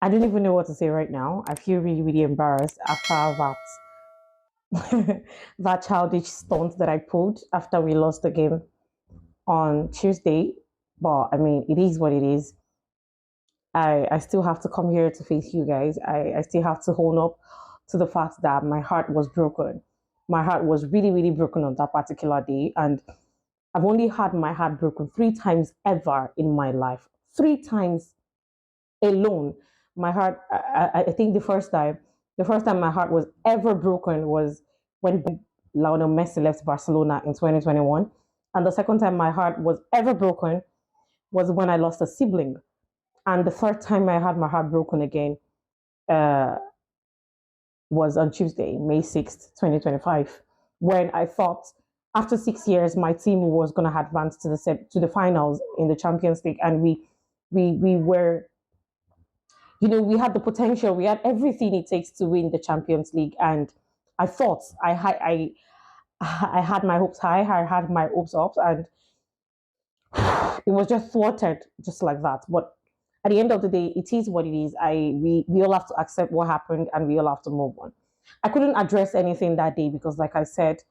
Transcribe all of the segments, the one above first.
I don't even know what to say right now. I feel really, really embarrassed after that that childish stunt that I pulled after we lost the game on Tuesday. But I mean, it is what it is. I still have to come here to face you guys. I still have to hold up to the fact that my heart was broken. My heart was really, really broken on that particular day. And I've only had my heart broken 3 times ever in my life. 3 times alone. My heart, I think the first time my heart was ever broken was when Lionel Messi left Barcelona in 2021. And the second time my heart was ever broken was when I lost a sibling. And the third time I had my heart broken again uh, was on Tuesday, May 6th, 2025, when I thought after 6 years my team was going to advance to the finals in the Champions League, and we were, we had the potential, we had everything it takes to win the Champions League, and I thought I had my hopes high, I had my hopes up, and it was just thwarted just like that. But at the end of the day, it is what it is. We all have to accept what happened, and we all have to move on. I couldn't address anything that day because, like I said,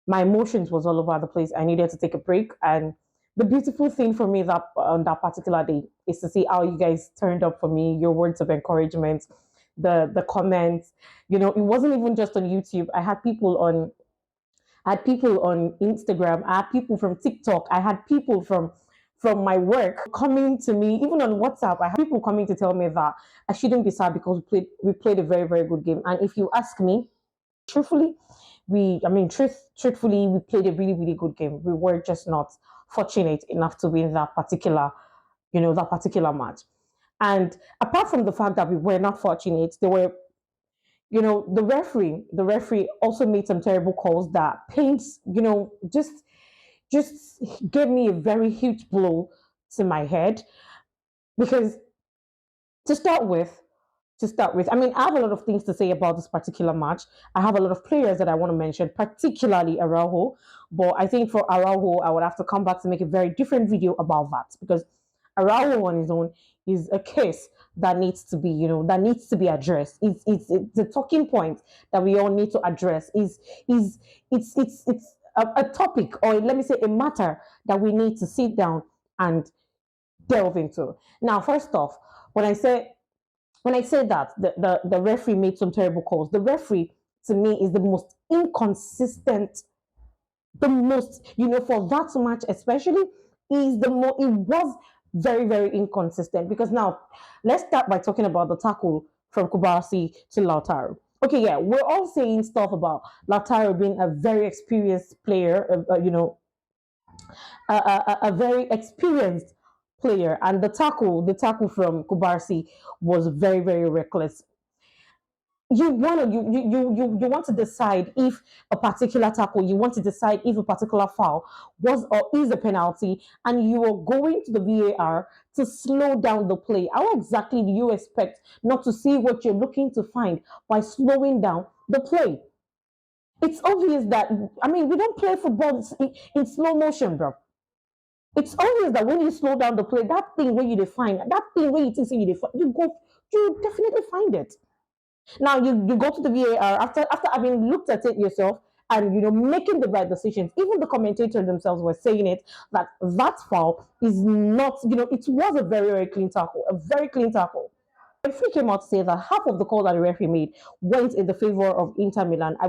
my emotions was all over the place. I needed to take a break, and the beautiful thing for me that on that particular day is to see how you guys turned up for me, your words of encouragement, the comments. It wasn't even just on YouTube. I had people on Instagram. I had people from TikTok. I had people from my work coming to me, even on WhatsApp. I had people coming to tell me that I shouldn't be sad because we played a very, very good game. And if you ask me, truthfully, truthfully, we played a really, really good game. We were just not fortunate enough to win that particular match. And apart from the fact that we were not fortunate, there were, the referee also made some terrible calls that paints, just gave me a very huge blow to my head. Because to start with, I mean, I have a lot of things to say about this particular match. I have a lot of players that I want to mention, particularly Araujo. But I think for Araujo, I would have to come back to make a very different video about that, because Araujo on his own is a case that needs to be, addressed. It's a talking point that we all need to address. It's a topic, or let me say a matter that we need to sit down and delve into. Now, first off, when I say that the referee made some terrible calls, the referee to me is the most inconsistent, the most, for that match especially, it was very, very inconsistent. Because now, let's start by talking about the tackle from Kubasi to Lautaro. Okay, yeah, we're all saying stuff about Lautaro being a very experienced player, a very experienced player, and the tackle from Kubarsi was very, very reckless. You want to decide if a particular tackle, you want to decide if a particular foul was or is a penalty, and you are going to the VAR to slow down the play. How exactly do you expect not to see what you're looking to find by slowing down the play? It's obvious that, I mean, we don't play football in slow motion, bro. It's obvious that when you slow down the play, that thing where you define, that thing where you think you define, you definitely find it. Now you go to the VAR after having looked at it yourself, and making the right decisions. Even the commentators themselves were saying it, that that foul is not, it was a very, very clean tackle, a very clean tackle. The referee came out to say that half of the call that the referee made went in the favor of Inter Milan. I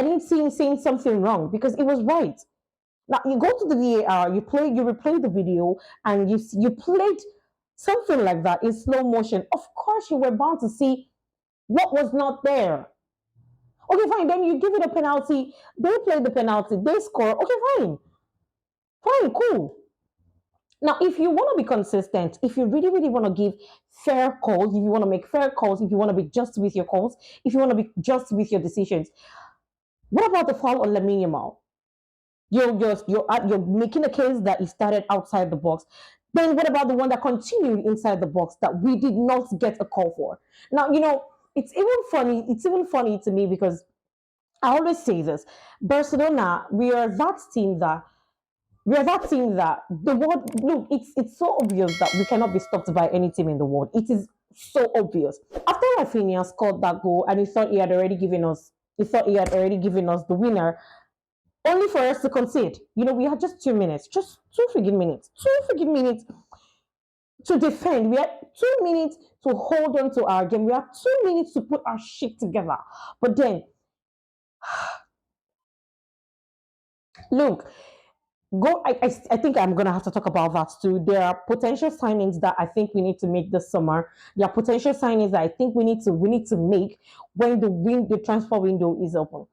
didn't see him saying something wrong, because it was right. Now you go to the VAR, you replay the video, and you played something like that in slow motion. Of course, you were bound to see what was not there. Okay, fine. Then you give it a penalty. They play the penalty. They score. Okay, fine, fine, cool. Now, if you want to be consistent, if you really, really want to give fair calls, if you want to make fair calls, if you want to be just with your calls, if you want to be just with your decisions, what about the foul on Lamine Yamal? You're making a case that he started outside the box. Then what about the one that continued inside the box that we did not get a call for? Now, it's even funny. It's even funny to me, because I always say this: Barcelona, we are that team that We are that team that the world, look, it's so obvious that we cannot be stopped by any team in the world. It is so obvious. After Raphinha scored that goal and he thought he had already given us the winner, only for us to concede. We had just 2 minutes, just 2 freaking minutes to defend. We had 2 minutes to hold on to our game. We had 2 minutes to put our shit together. But then, look, I think I'm gonna have to talk about that too. There are potential signings that I think we need to make this summer. There are potential signings that I think we need to make when the transfer window is open.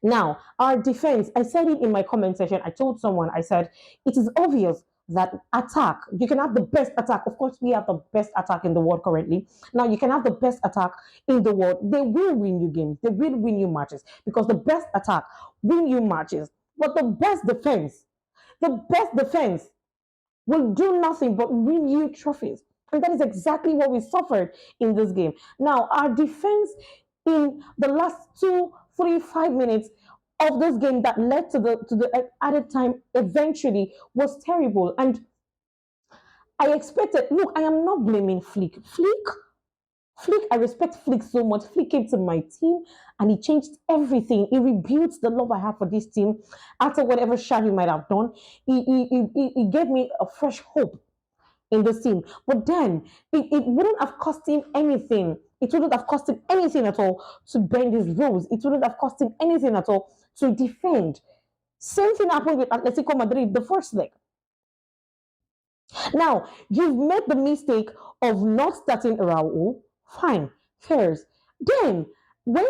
Now, our defense, I said it in my comment section. I told someone, I said, it is obvious that attack, you can have the best attack. Of course, we have the best attack in the world currently. Now, you can have the best attack in the world. They will win you games. They will win you matches because the best attack win you matches. But the best defense will do nothing but win you trophies. And that is exactly what we suffered in this game. Now, our defense in the last 2, 3, 5 minutes of this game that led to the added time eventually was terrible. And I expected, look, I am not blaming Flick. Flick, I respect Flick so much. Flick came to my team and he changed everything. He rebuilt the love I have for this team after whatever shot he might have done. He gave me a fresh hope in this team. But then it wouldn't have cost him anything. It wouldn't have cost him anything at all to bend his rules. It wouldn't have cost him anything at all to defend. Same thing happened with Atletico Madrid the first leg. Now, you've made the mistake of not starting Raul. Fine, fairs. Then, when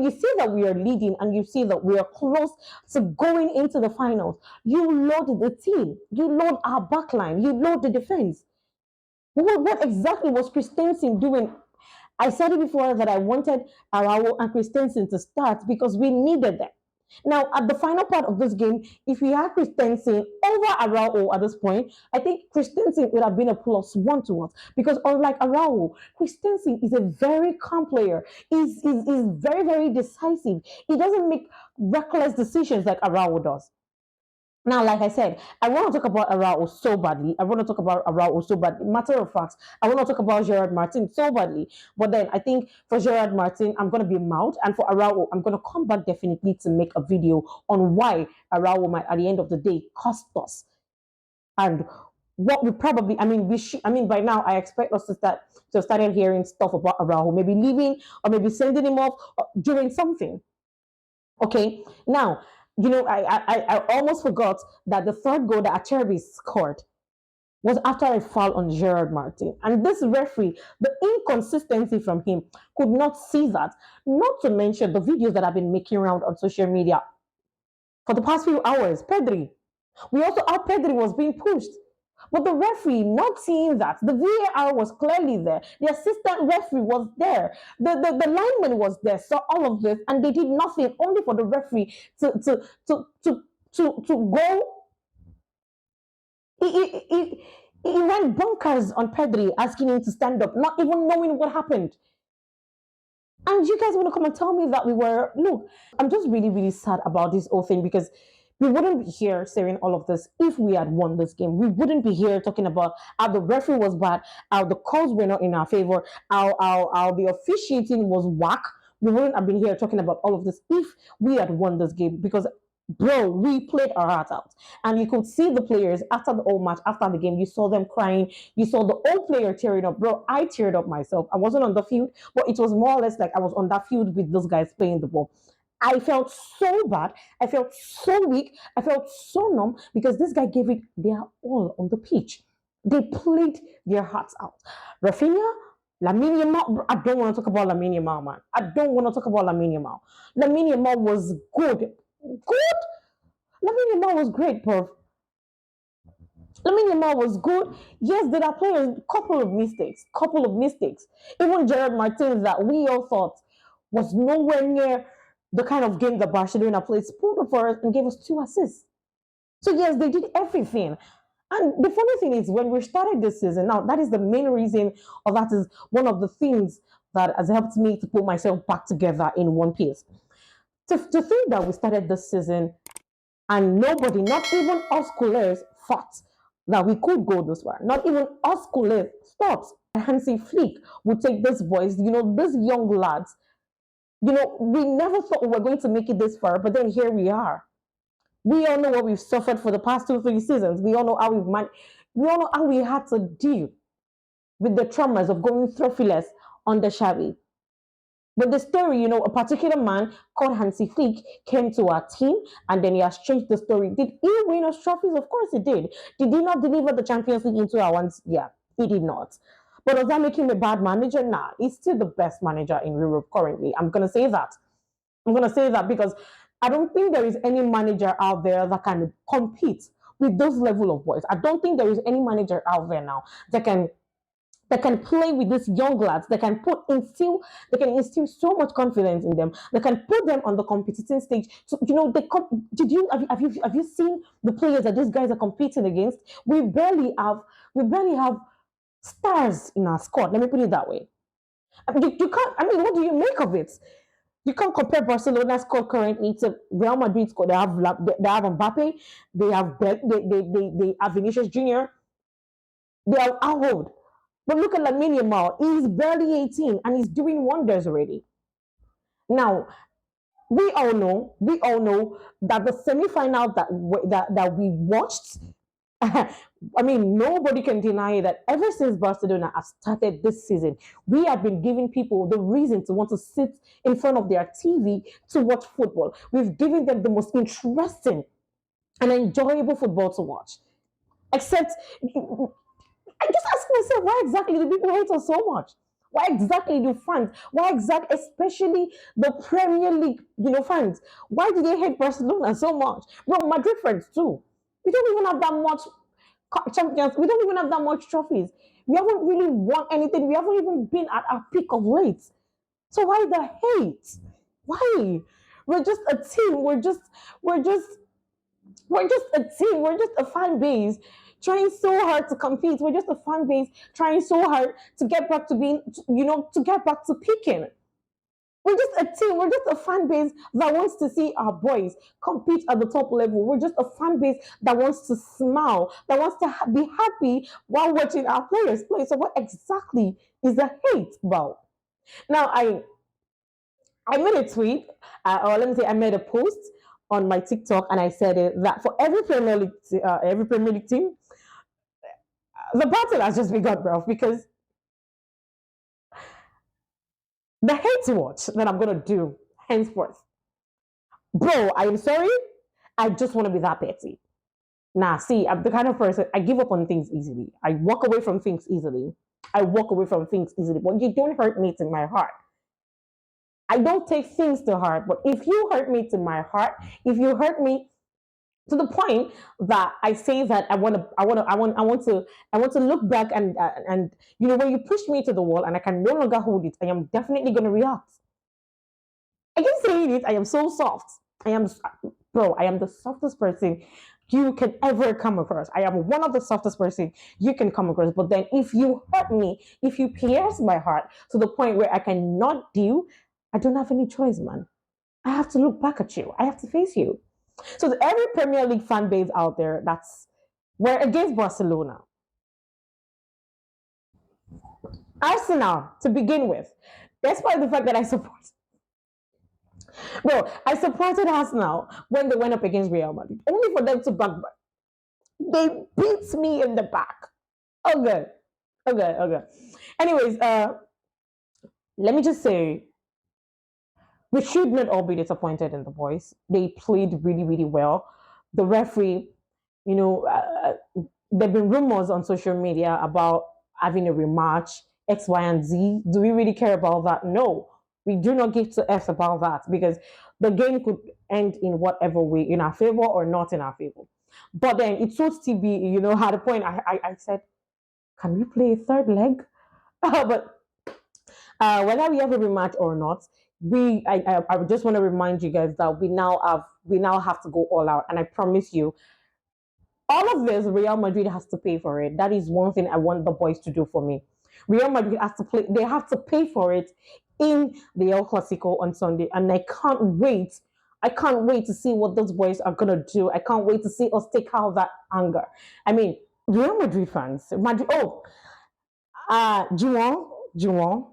you see that we are leading and you see that we are close to going into the finals, you load the team, you load our backline, you load the defense. What exactly was Christensen doing? I said it before that I wanted Araujo and Christensen to start because we needed them. Now, at the final part of this game, if we had Christensen over Araujo at this point, I think Christensen would have been a +1 to us because unlike Araujo, Christensen is a very calm player. He's very, very decisive. He doesn't make reckless decisions like Araujo does. Now, like I said, I want to talk about Araujo so badly. I want to talk about Araujo so badly. Matter of fact, I want to talk about Gerard Martin so badly. But then I think for Gerard Martin, I'm going to be mild. And for Araujo, I'm going to come back definitely to make a video on why Araujo might, at the end of the day, cost us. And what we probably, I mean, by now, I expect us to start hearing stuff about Araujo, maybe leaving or maybe sending him off or doing something. Okay, now I almost forgot that the third goal that Acerbi scored was after a foul on Gerard Martin, and this referee, the inconsistency from him, could not see that. Not to mention the videos that have been making around on social media for the past few hours. Pedri was being pushed. But the referee not seeing that, the VAR was clearly there. The assistant referee was there. The lineman was there, saw all of this, and they did nothing, only for the referee to go. He went bonkers on Pedri, asking him to stand up, not even knowing what happened. And you guys want to come and tell me that look, I'm just really, really sad about this whole thing because we wouldn't be here saying all of this if we had won this game. We wouldn't be here talking about how the referee was bad, how the calls were not in our favor, how the officiating was whack. We wouldn't have been here talking about all of this if we had won this game because bro, we played our heart out. And you could see the players after the whole match, after the game, you saw them crying. You saw the old player tearing up. Bro, I teared up myself. I wasn't on the field, but it was more or less like I was on that field with those guys playing the ball. I felt so bad. I felt so weak. I felt so numb because this guy gave it their all on the pitch. They played their hearts out. Raphinha, Lamine Yamal, I don't want to talk about Lamine Yamal, man. I don't want to talk about Lamine Yamal. Lamine Yamal was good. Good? Lamine Yamal was great, bro. Lamine Yamal was good. Yes, there are players, couple of mistakes. Even Gerard Martin that we all thought was nowhere near the kind of game that Barcelona played, pulled up for us and gave us 2 assists. So yes, they did everything. And the funny thing is, when we started this season, now that is the main reason, or that is one of the things that has helped me to put myself back together in one piece. To think that we started this season And nobody, not even us coolers, thought that we could go this far. Not even us coolers thought Hansi Flick would take these boys, these young lads. We never thought we were going to make it this far, but then here we are. We all know what we've suffered for the past 2, 3 seasons. We all know how we all know how we had to deal with the traumas of going trophyless under Xavi. But the story, a particular man called Hansi Flick came to our team and then he has changed the story. Did he win us trophies? Of course he did. Did he not deliver the Champions League into our ones? Yeah, he did not. But does that make him a bad manager? Nah, he's still the best manager in Europe currently. I'm going to say that. I'm going to say that because I don't think there is any manager out there that can compete with those level of boys. I don't think there is any manager out there now that can play with these young lads, that can instill so much confidence in them, that can put them on the competing stage. So have you seen the players that these guys are competing against? We barely have stars in our squad. Let me put it that way. You can't. I mean, what do you make of it? You can't compare Barcelona's squad currently to Real Madrid squad. They have Mbappe, they have Vinicius Junior, they have Arnold. But look at Lamine Yamal. He's barely 18 and he's doing wonders already. Now, we all know that the semi-final that we watched, I mean, nobody can deny that ever since Barcelona has started this season, we have been giving people the reason to want to sit in front of their TV to watch football. We've given them the most interesting and enjoyable football to watch. Except I just ask myself, why exactly do people hate us so much? Why exactly do fans? Why exactly, especially the Premier League, fans? Why do they hate Barcelona so much? Well, Madrid fans too. We don't even have that much champions. We don't even have that much trophies. We haven't really won anything. We haven't even been at our peak of late. So why the hate? Why? We're just a team. We're just a team. We're just a fan base trying so hard to compete. We're just a fan base trying so hard to get back to being, to get back to peaking. We're just a team. We're just a fan base that wants to see our boys compete at the top level. We're just a fan base that wants to smile, that wants to be happy while watching our players play. So what exactly is the hate about? Now, I made a tweet, or let me say, I made a post on my TikTok, and I said that for every Premier League team, the battle has just begun, bro. Because the hate watch that I'm gonna do henceforth, bro. I am sorry, I just want to be that petty. Nah, see, I'm the kind of person I give up on things easily. I walk away from things easily. But you don't hurt me to my heart. I don't take things to heart, but if you hurt me to my heart, if you hurt me to the point that I say that I want to look back and when you push me to the wall and I can no longer hold it, I am definitely going to react. I keep saying it. I am so soft. I am the softest person you can ever come across. I am one of the softest person you can come across. But then if you hurt me, if you pierce my heart to the point where I cannot deal, I don't have any choice, man. I have to look back at you. I have to face you. So every Premier League fan base out there, we're against Barcelona. Arsenal, to begin with, despite the fact that I supported Arsenal when they went up against Real Madrid, only for them to back. They beat me in the back. Okay. Anyways, let me just say, we should not all be disappointed in the boys. They played really, really well. The referee, you know, there have been rumors on social media about having a rematch, X, Y, and Z. Do we really care about that? No, we do not give to F about that because the game could end in whatever way, in our favor or not in our favor. But then it should still be, at a point I said, can we play a third leg? But whether we have a rematch or not, I just want to remind you guys that we now have to go all out, and I promise you, all of this Real Madrid has to pay for it. That is one thing I want the boys to do for me. Real Madrid has to play; they have to pay for it in the El Clasico on Sunday, and I can't wait I can't wait to see what those boys are gonna do. I can't wait to see us take out that anger. I mean, Real Madrid fans, Madrid. Oh, Juwon,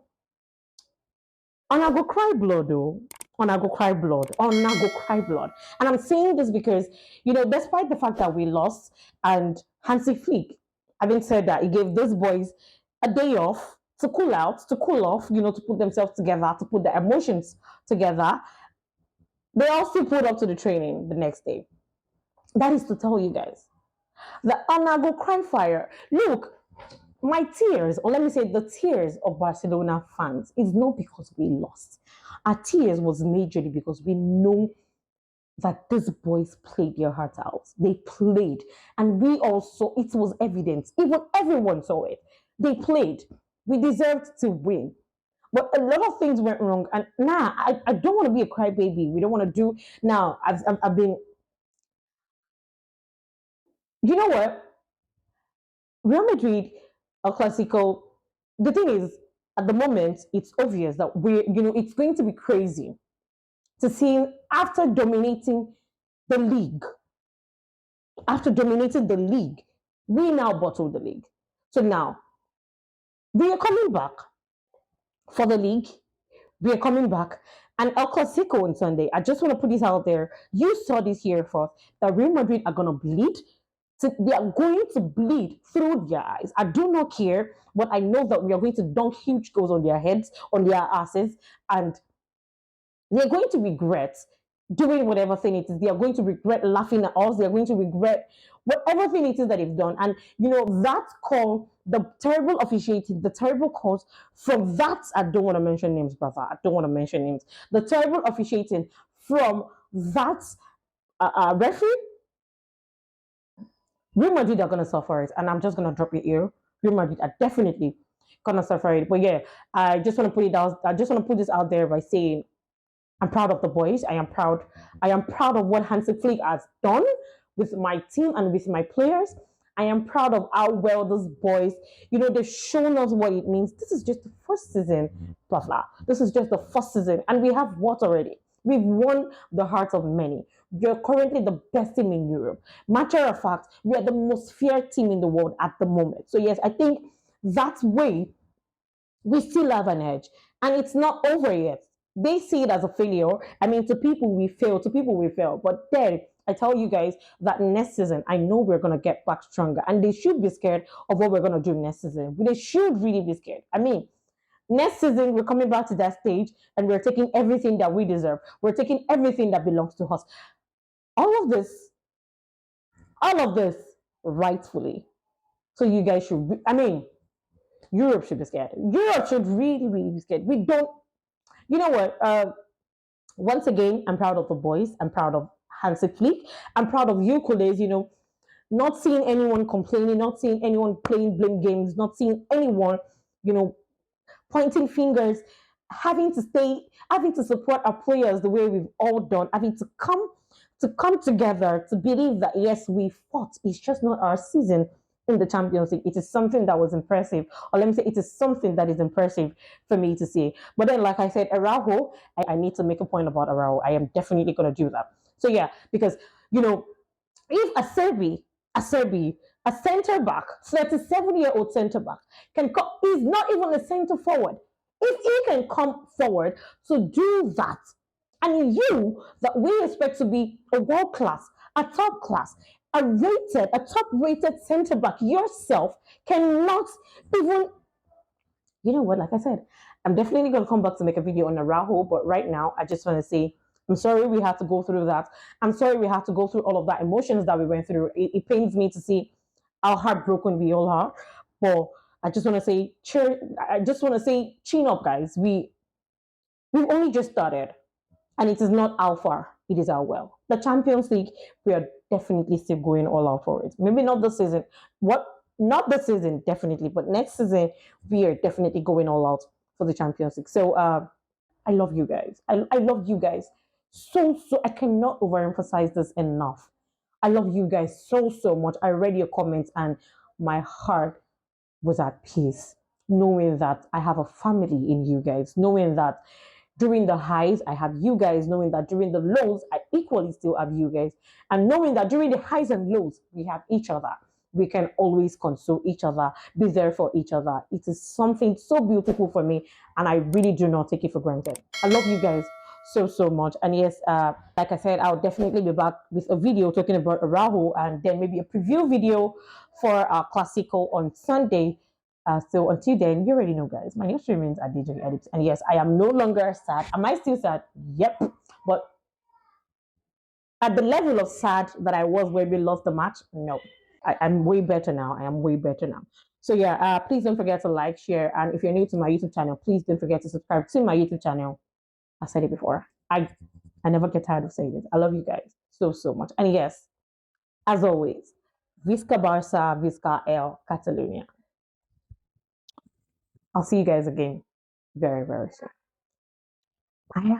and I go cry blood though. And I go cry blood. And I go cry blood. And I'm saying this because, despite the fact that we lost, and Hansi Flick, having said that, he gave those boys a day off to cool out, to cool off, to put themselves together, to put their emotions together. They also pulled up to the training the next day. That is to tell you guys that Anago cry fire. Look, my tears, or let me say the tears of Barcelona fans, is not because we lost. Our tears was majorly because we know that these boys played their hearts out. They played. And we also, it was evident. Even everyone saw it. They played. We deserved to win. But a lot of things went wrong. And now I don't want to be a crybaby. We don't want to do. Now, I've been. You know what? Real Madrid, a Clasico. The thing is, at the moment, it's obvious that it's going to be crazy to see after dominating the league, we now bottle the league. So now we are coming back for the league. We are coming back. And El Clasico on Sunday, I just want to put this out there. You saw this here first, that Real Madrid are going to bleed. They are going to bleed through their eyes. I do not care, but I know that we are going to dunk huge goals on their heads, on their asses, and they're going to regret doing whatever thing it is. They are going to regret laughing at us. They are going to regret whatever thing it is that they've done. And that call, the terrible officiating, the terrible calls from that, I don't want to mention names, brother. I don't want to mention names. The terrible officiating from that referee, Real Madrid are gonna suffer it, and I'm just gonna drop it here. Real Madrid are definitely gonna suffer it. But yeah, I just want to put it out. I just want to put this out there by saying I'm proud of the boys. I am proud. I am proud of what Hansi Flick has done with my team and with my players. I am proud of how well those boys, they've shown us what it means. This is just the first season, blah blah. This is just the first season, and we have what already? We've won the hearts of many. We're currently the best team in Europe. Matter of fact, we are the most feared team in the world at the moment. So yes, I think that way we still have an edge, and it's not over yet. They see it as a failure. I mean, to people we fail, but then I tell you guys that next season, I know we're going to get back stronger, and they should be scared of what we're going to do next season. They should really be scared. I mean, next season, we're coming back to that stage, and we're taking everything that we deserve. We're taking everything that belongs to us. All of this, rightfully. So you guys should, Europe should be scared. Europe should really, really be scared. We don't, you know what? Once again, I'm proud of the boys. I'm proud of Hansi Flick. I'm proud of you, colleagues, not seeing anyone complaining, not seeing anyone playing blame games, not seeing anyone, pointing fingers, having to support our players the way we've all done, having to come together to believe that yes, we fought. It's just not our season in the Champions League. It is something that was impressive, or let me say, it is something that is impressive for me to see. But then, like I said, Araujo, I need to make a point about Araujo. I am definitely going to do that. So yeah, because if Acerbi, a centre back, 37-year-old centre back, he's not even a centre forward. If he can come forward to do that, and you that we expect to be a world class, a top class, a top rated centre back yourself cannot even, like I said, I'm definitely going to come back to make a video on Araujo, but right now I just want to say I'm sorry we had to go through that. I'm sorry we had to go through all of that emotions that we went through. It pains me to see how heartbroken we all are. But I just want to say, chin up, guys. We've only just started, and it is not how far, it is how well. The Champions League, we are definitely still going all out for it. Maybe not this season. Not this season, definitely, but next season we are definitely going all out for the Champions League. So I love you guys. I love you guys so I cannot overemphasize this enough. I love you guys so much. I read your comments and my heart was at peace, knowing that I have a family in you guys, knowing that during the highs, I have you guys, knowing that during the lows, I equally still have you guys, and knowing that during the highs and lows, we have each other. We can always console each other, be there for each other. It is something so beautiful for me, and I really do not take it for granted. I love you guys so, so much. And yes, like I said, I'll definitely be back with a video talking about Araujo, and then maybe a preview video for our Clasico on Sunday. So until then, you already know, guys, my name remains Adijay Edit. And yes, I am no longer sad. Am I still sad? Yep. But at the level of sad that I was when we lost the match, no. I'm way better now. I am way better now. So yeah, please don't forget to like, share, and if you're new to my YouTube channel, please don't forget to subscribe to my YouTube channel. I said it before. I never get tired of saying it. I love you guys so, so much. And yes, as always, Visca Barça, Visca El Catalonia. I'll see you guys again very, very soon. Bye.